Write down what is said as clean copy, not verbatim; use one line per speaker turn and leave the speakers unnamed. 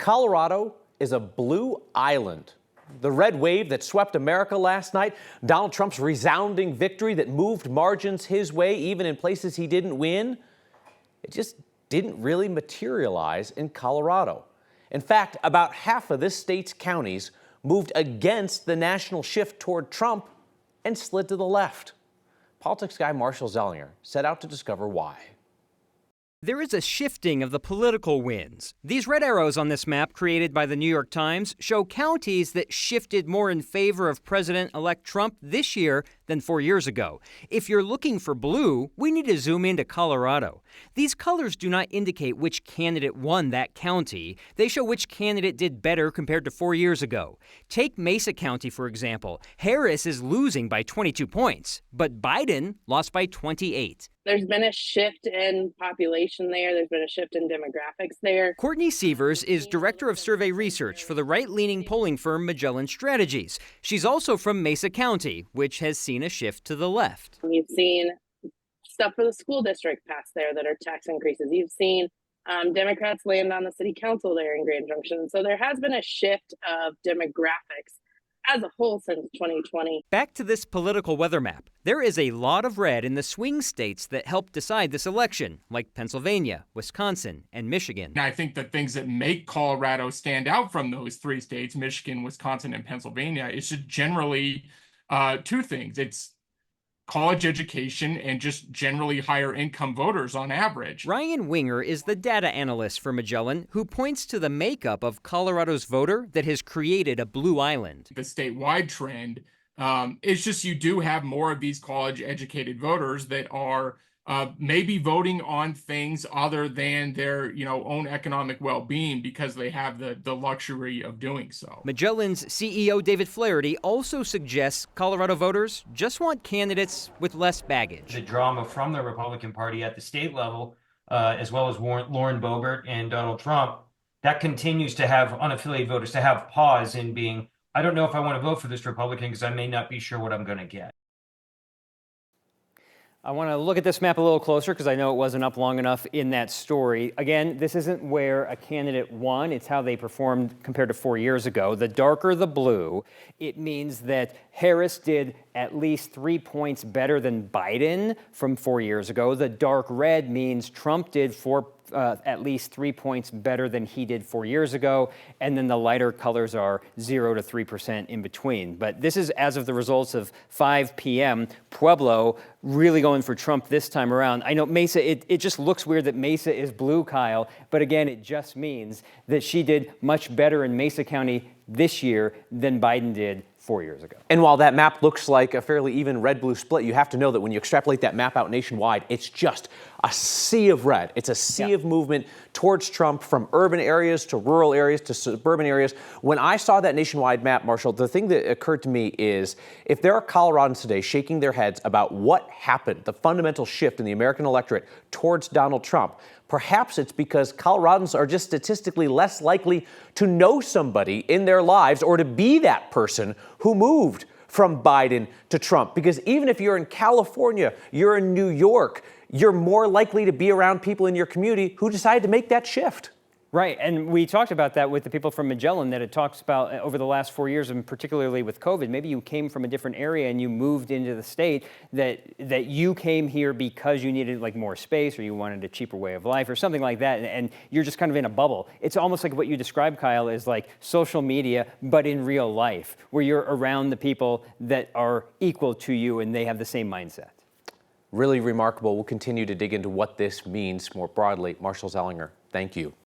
Colorado is a blue island. The red wave that swept America last night, Donald Trump's resounding victory that moved margins his way, even in places he didn't win, it just didn't really materialize in Colorado. In fact, about half of this state's counties moved against the national shift toward Trump and slid to the left. Politics guy Marshall Zellinger set out to discover why.
There is a shifting of the political winds. These red arrows on this map created by the New York Times show counties that shifted more in favor of President-elect Trump this year than 4 years ago. If you're looking for blue, we need to zoom into Colorado. These colors do not indicate which candidate won that county. They show which candidate did better compared to 4 years ago. Take Mesa County, for example. Harris is losing by 22 points, but Biden lost by 28.
There's been a shift in population there. There's been a shift in demographics there.
Courtney Sievers is director of survey research for the right-leaning polling firm Magellan Strategies. She's also from Mesa County, which has seen a shift to the left.
You've seen stuff for the school district pass there that are tax increases. You've seen Democrats land on the city council there in Grand Junction. So there has been a shift of demographics as a whole since 2020.
Back to this political weather map. There is a lot of red in the swing states that helped decide this election, like Pennsylvania, Wisconsin, and Michigan.
I think the things that make Colorado stand out from those three states, Michigan, Wisconsin, and Pennsylvania, is just generally two things. It's college education and just generally higher income voters on average.
Ryan Winger is the data analyst for Magellan, who points to the makeup of Colorado's voter that has created a blue island.
The statewide trend is just you do have more of these college educated voters that are maybe voting on things other than their own economic well-being because they have the luxury of doing so.
Magellan's CEO David Flaherty also suggests Colorado voters just want candidates with less baggage.
The drama from the Republican Party at the state level, as well as Lauren Boebert and Donald Trump, that continues to have unaffiliated voters to have pause in being, I don't know if I want to vote for this Republican because I may not be sure what I'm going to get.
I want to look at this map a little closer because I know it wasn't up long enough in that story. Again, this isn't where a candidate won. It's how they performed compared to 4 years ago. The darker the blue, it means that Harris did at least 3 points better than Biden from 4 years ago. The dark red means Trump did at least 3 points better than he did 4 years ago. And then the lighter colors are 0 to 3% in between. But this is as of the results of 5 p.m. Pueblo really going for Trump this time around. I know Mesa, it just looks weird that Mesa is blue, Kyle. But again, it just means that she did much better in Mesa County this year than Biden did 4 years ago.
And while that map looks like a fairly even red-blue split, you have to know that when you extrapolate that map out nationwide, it's just a sea of red. It's a sea of movement towards Trump from urban areas to rural areas to suburban areas. When I saw that nationwide map, Marshall, the thing that occurred to me is if there are Coloradans today shaking their heads about what happened, the fundamental shift in the American electorate towards Donald Trump, perhaps it's because Coloradans are just statistically less likely to know somebody in their lives or to be that person who moved from Biden to Trump. Because even if you're in California, you're in New York, you're more likely to be around people in your community who decided to make that shift.
Right, and we talked about that with the people from Magellan, that it talks about over the last 4 years, and particularly with COVID, maybe you came from a different area and you moved into the state, that you came here because you needed like more space or you wanted a cheaper way of life or something like that, and you're just kind of in a bubble. It's almost like what you described, Kyle, is like social media, but in real life, where you're around the people that are equal to you and they have the same mindset.
Really remarkable. We'll continue to dig into what this means more broadly. Marshall Zellinger, thank you.